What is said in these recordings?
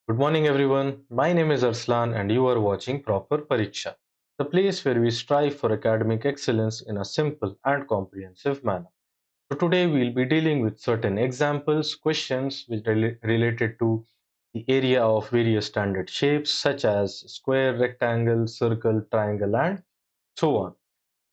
Good morning, everyone. My name is Arslan, and you are watching Proper Pariksha, the place where we strive for academic excellence in a simple and comprehensive manner. So, today we'll be dealing with certain examples, questions which related to the area of various standard shapes such as square, rectangle, circle, triangle, and so on.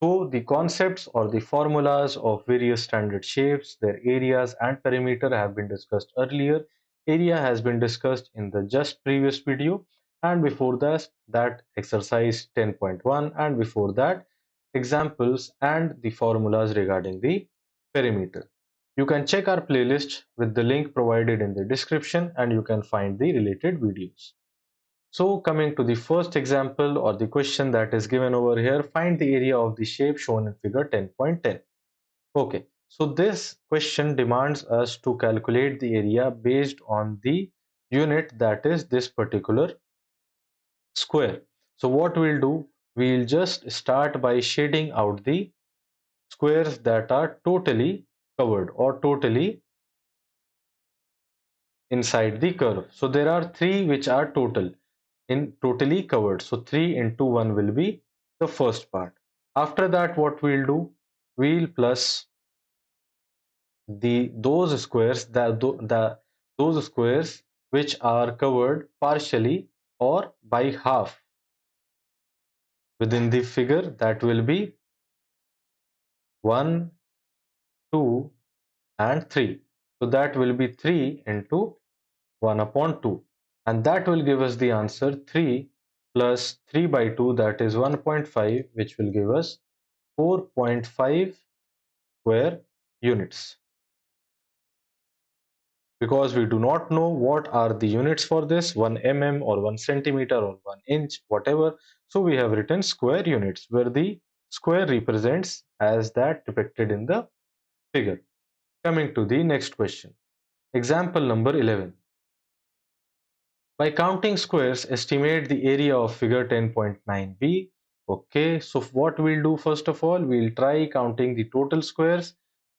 So the concepts or the formulas of various standard shapes, their areas and perimeter have been discussed earlier. Area has been discussed in the just previous video, and before that exercise 10.1, and before that examples and the formulas regarding the perimeter. You can check our playlist with the link provided in the description and you can find the related videos. So coming to the first example or the question that is given over here, find the area of the shape shown in figure 10.10. Okay, so this question demands us to calculate the area based on the unit that is this particular square. So what we'll do, we'll just start by shading out the squares that are totally covered or totally inside the curve. So there are three which are totally covered. So 3 into 1 will be the first part. After that, what we'll do, we'll plus those squares those squares which are covered partially or by half within the figure. That will be 1, 2, and 3. So that will be 3 into 1 upon 2, and that will give us the answer 3 plus 3 by 2, that is 1.5, which will give us 4.5 square units. Because we do not know what are the units for this, 1 mm or 1 centimeter or 1 inch, whatever, so we have written square units where the square represents as that depicted in the figure. Coming to the next question, example number 11. By counting squares, estimate the area of figure 10.9b. Okay, so what we'll do, first of all, we'll try counting the total squares.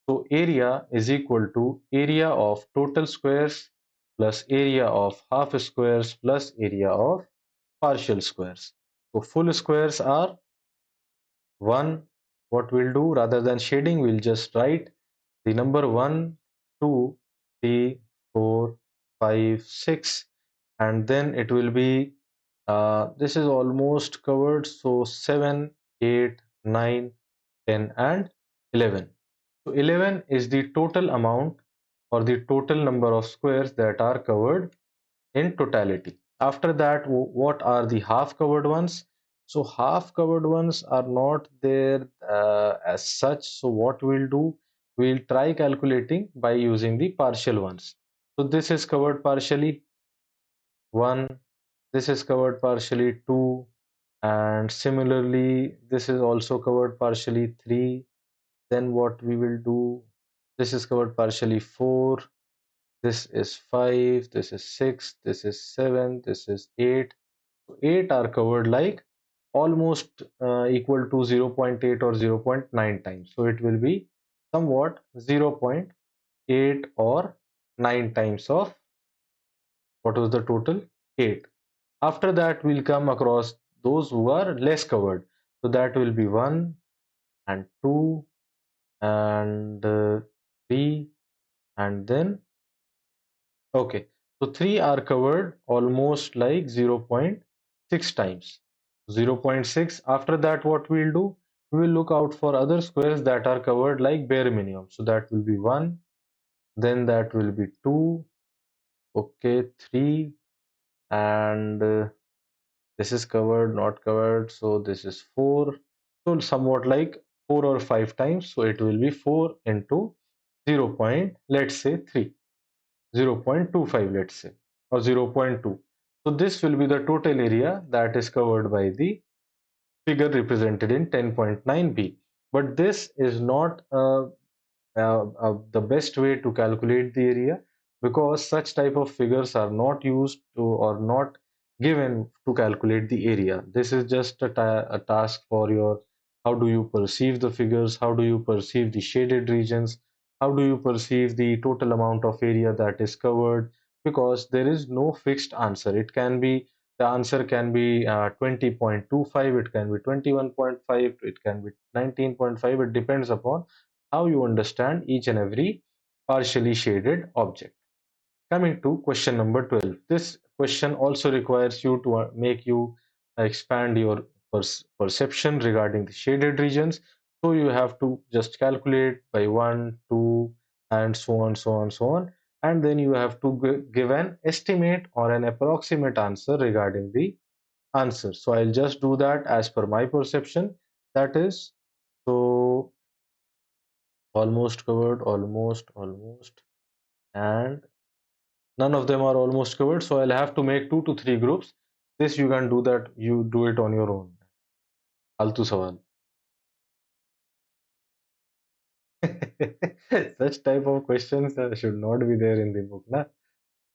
So area is equal to area of total squares plus area of half squares plus area of partial squares. So full squares are 1. What we'll do, rather than shading, we'll just write the number 1, 2, 3, 4, 5, 6, and then it will be this is almost covered, so 7, 8, 9, 10, and 11. So 11 is the total amount or the total number of squares that are covered in totality. After that, what are the half covered ones? So half covered ones are not there as such. So what we'll do, we'll try calculating by using the partial ones. So this is covered partially 1, this is covered partially 2, and similarly this is also covered partially 3. Then what we will do, this is covered partially 4, this is 5, this is 6, this is 7, this is 8. So 8 are covered like almost equal to 0.8 or 0.9 times. So it will be somewhat 0.8 or 9 times of what was the total? 8. After that, we'll come across those who are less covered. So that will be 1 and 2 and 3, and then okay, so 3 are covered almost like 0.6 times. 0.6. After that, what we'll do, we will look out for other squares that are covered like bare minimum. So that will be 1, then that will be 2, okay, 3, and this is covered, not covered, so this is 4. So somewhat like 4 or 5 times. So it will be 4 into 0. Let's say 3. 0.25, let's say, or 0.2. So this will be the total area that is covered by the figure represented in 10.9b. But this is not the best way to calculate the area, because such type of figures are not used to or not given to calculate the area. This is just a task for your how do you perceive the figures, how do you perceive the shaded regions, how do you perceive the total amount of area that is covered, because there is no fixed answer. It can be, the answer can be 20.25, it can be 21.5, it can be 19.5. It depends upon how you understand each and every partially shaded object. Coming to question number 12. This question also requires you to make you expand your perception regarding the shaded regions. So you have to just calculate by 1, 2, and so on, so on, so on. And then you have to give an estimate or an approximate answer regarding the answer. So I'll just do that as per my perception. That is, so almost covered, almost, and none of them are almost covered, so I'll have to make 2 to 3 groups. This you can do that, you do it on your own. Altu sawal. Such type of questions should not be there in the book, na?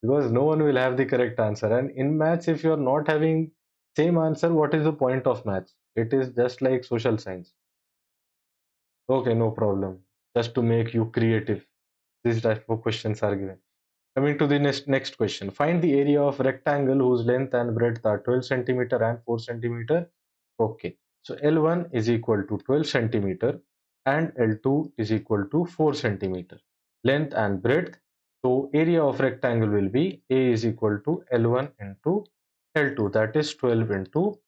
Because no one will have the correct answer. And in maths, if you're not having same answer, what is the point of maths? It is just like social science. Okay, no problem. Just to make you creative, these type of questions are given. Coming to the next question. Find the area of rectangle whose length and breadth are 12 centimeter and 4 centimeter. Okay. So L1 is equal to 12 centimeter and L2 is equal to 4 centimeter. Length and breadth. So area of rectangle will be A is equal to L1 into L2. That is 12 into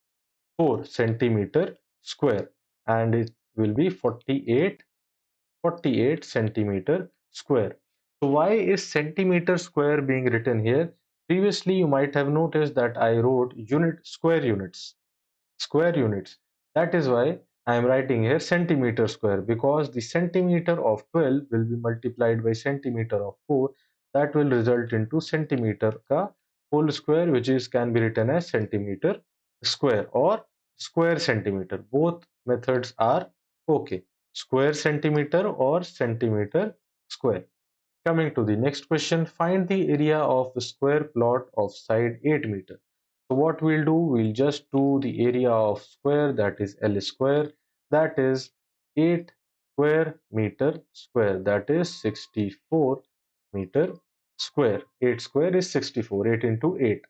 4 centimeter square. And it will be 48 centimeter square. So why is centimeter square being written here? Previously, you might have noticed that I wrote square units. Square units. That is why I am writing here centimeter square, because the centimeter of 12 will be multiplied by centimeter of 4. That will result into centimeter ka whole square, which is can be written as centimeter square or square centimeter. Both methods are okay. Square centimeter or centimeter square. Coming to the next question, find the area of the square plot of side 8 meter. So what we'll do, we'll just do the area of square, that is L square, that is 8 square meter square, that is 64 meter square. 8 square is 64, 8 into 8.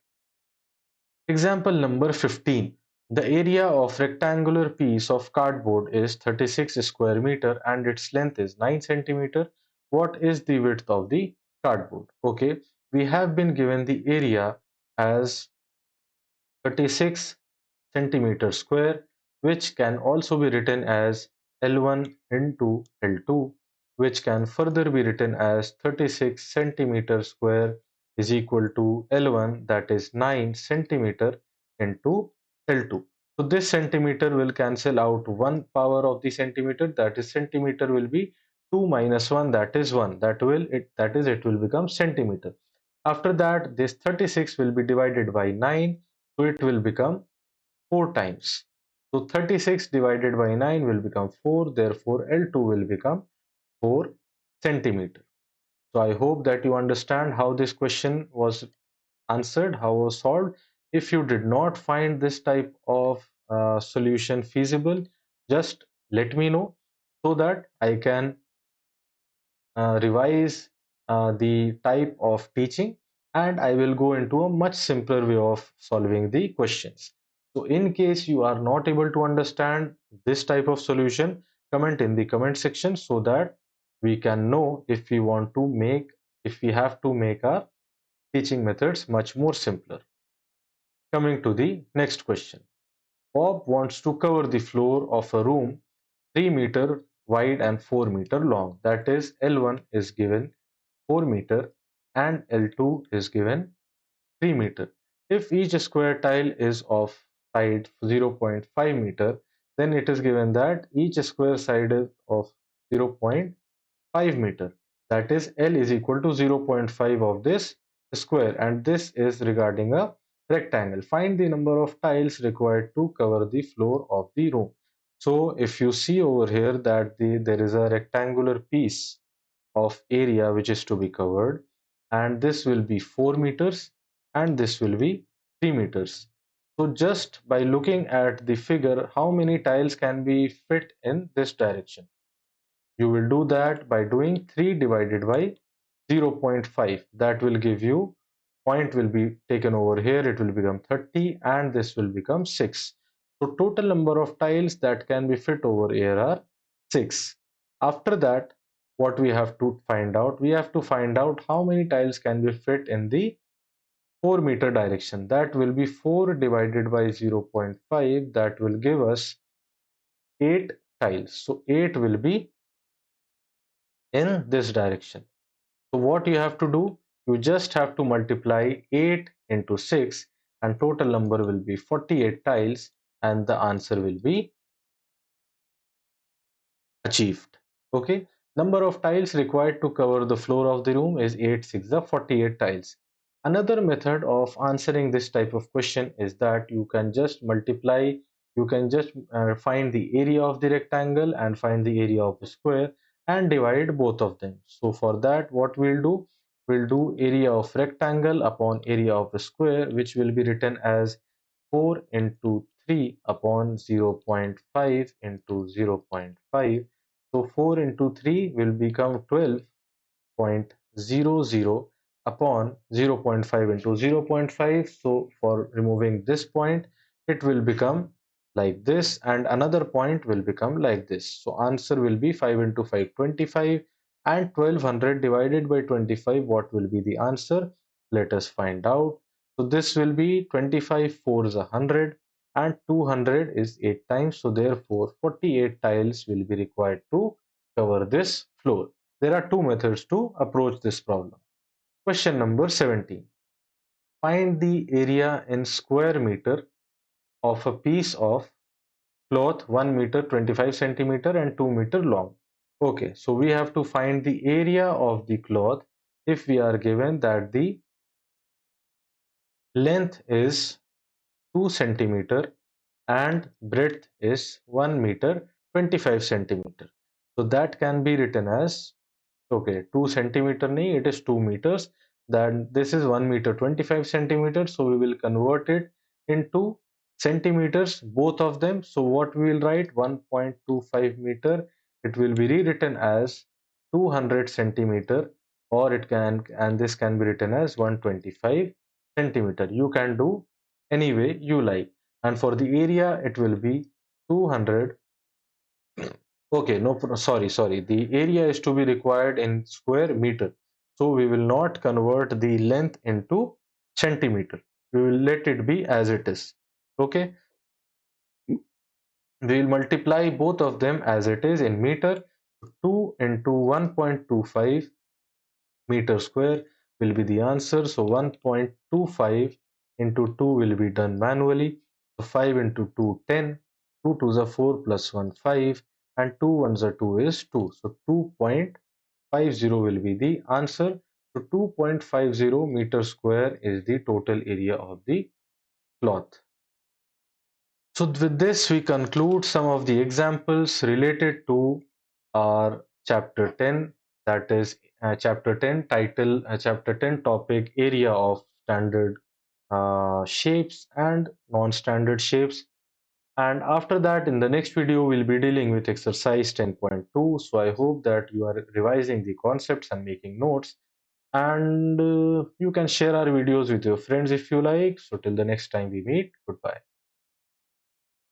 Example number 15. The area of rectangular piece of cardboard is 36 square meter and its length is 9 centimeter. What is the width of the cardboard? Okay, we have been given the area as 36 centimeter square, which can also be written as L1 into L2, which can further be written as 36 centimeter square is equal to L1, that is 9 centimeter into L2. So this centimeter will cancel out one power of the centimeter, that is centimeter will be 2 minus 1, that is 1, it will become centimeter. After that, this 36 will be divided by 9, so it will become 4 times. So 36 divided by 9 will become 4, therefore L2 will become 4 centimeter. So I hope that you understand how this question was answered, how it was solved. If you did not find this type of solution feasible, just let me know so that I can revise the type of teaching, and I will go into a much simpler way of solving the questions. So in case you are not able to understand this type of solution, comment in the comment section so that we can know if we want to make, if we have to make our teaching methods much more simpler. Coming to the next question. Bob wants to cover the floor of a room 3 meter wide and 4 meter long. That is, L1 is given 4 meter and L2 is given 3 meter. If each square tile is of side 0.5 meter, then it is given that each square side is of 0.5 meter. That is, L is equal to 0.5 of this square, and this is regarding a rectangle. Find the number of tiles required to cover the floor of the room. So if you see over here that there is a rectangular piece of area which is to be covered, and this will be 4 meters and this will be 3 meters. So just by looking at the figure, how many tiles can be fit in this direction? You will do that by doing 3 divided by 0.5. That will give you point will be taken over here, it will become 30, and this will become 6. So total number of tiles that can be fit over here are 6. After that, what we have to find out, we have to find out how many tiles can be fit in the 4-meter direction. That will be 4 divided by 0.5, that will give us 8 tiles. So 8 will be in this direction. So what you have to do, you just have to multiply 8 into 6, and total number will be 48 tiles, and the answer will be achieved. Okay, number of tiles required to cover the floor of the room is 8 6 the 48 tiles. Another method of answering this type of question is that you can just multiply, you can just find the area of the rectangle and find the area of the square and divide both of them. So for that, what we'll do area of rectangle upon area of the square, which will be written as 4 into 3 upon 0.5 into 0.5. So 4 into 3 will become 12.00 upon 0.5 into 0.5. So for removing this point, it will become like this, and another point will become like this. So answer will be 5 into 5, 25, and 1200 divided by 25. What will be the answer? Let us find out. So this will be 25 4 is 100, and 200 is 8 times. So therefore 48 tiles will be required to cover this floor. There are two methods to approach this problem. Question number 17. Find the area in square meter of a piece of cloth 1 meter 25 centimeter and 2 meter long. Okay, so we have to find the area of the cloth if we are given that the length is 2 centimeter and breadth is 1 meter 25 centimeter. So that can be written as, okay, 2 centimeter nahi, it is 2 meters. Then this is 1 meter 25 centimeters. So we will convert it into centimeters, both of them. So what we will write, 1.25 meter, it will be rewritten as 200 centimeter, or it can, and this can be written as 125 centimeter. You can do any way you like. And for the area, it will be 200. Okay, no, sorry. The area is to be required in square meter. So we will not convert the length into centimeter. We will let it be as it is. Okay, we will multiply both of them as it is in meter. 2 into 1.25 meter square will be the answer. So 1.25 into 2 will be done manually. So 5 into 2, 10. 2 to the 4 plus 1, 5. And 2 ones are 2 is 2. So 2.50 will be the answer. So 2.50 meter square is the total area of the cloth. So with this, we conclude some of the examples related to our chapter 10, that is chapter 10 title, chapter 10 topic, area of standard shapes and non-standard shapes. And after that, in the next video, we'll be dealing with exercise 10.2. So I hope that you are revising the concepts and making notes. And you can share our videos with your friends if you like. So till the next time we meet, goodbye.